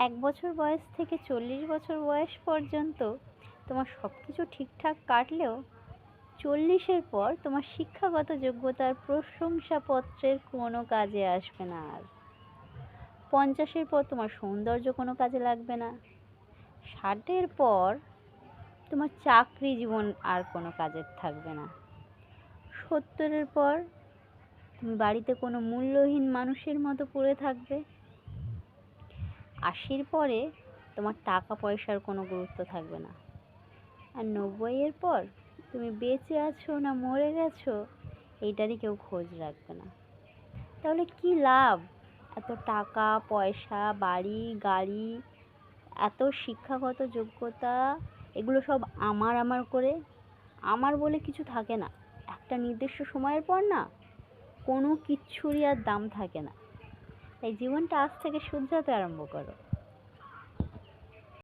1 বছর বয়স থেকে 40 বছর বয়স পর্যন্ত তোমার সব কিছু ঠিকঠাক কাটলেও 40-এর পর তোমার শিক্ষাগত যোগ্যতার প্রশংসাপত্রের কোনো কাজে আসবে না আর। 50-এর পর তোমার সৌন্দর্য কোনো কাজে লাগবে না। 60-এর পর তোমার চাকরি জীবন আর কোনো কাজের থাকবে না। 70-এর পর তুমি বাড়িতে কোনো মূল্যহীন মানুষের মতো পড়ে থাকবে। 80-র পরে তোমার টাকা পয়সার কোনো গুরুত্ব থাকবে না। আর 90-এর পর তুমি বেঁচে আছো না মরে গেছো এইটারই কেউ খোঁজ রাখবে না। তাহলে কি লাভ এত টাকা পয়সা, বাড়ি গাড়ি, এত শিক্ষাগত যোগ্যতা, এগুলো সব আমার আমার করে? আমার বলে কিছু থাকে না। একটা নির্দিষ্ট সময়ের পর না কোনো কিচ্ছুরই আর দাম থাকে না। তাই জীবনটা আজ থেকে শুধরাতে আরম্ভ করো।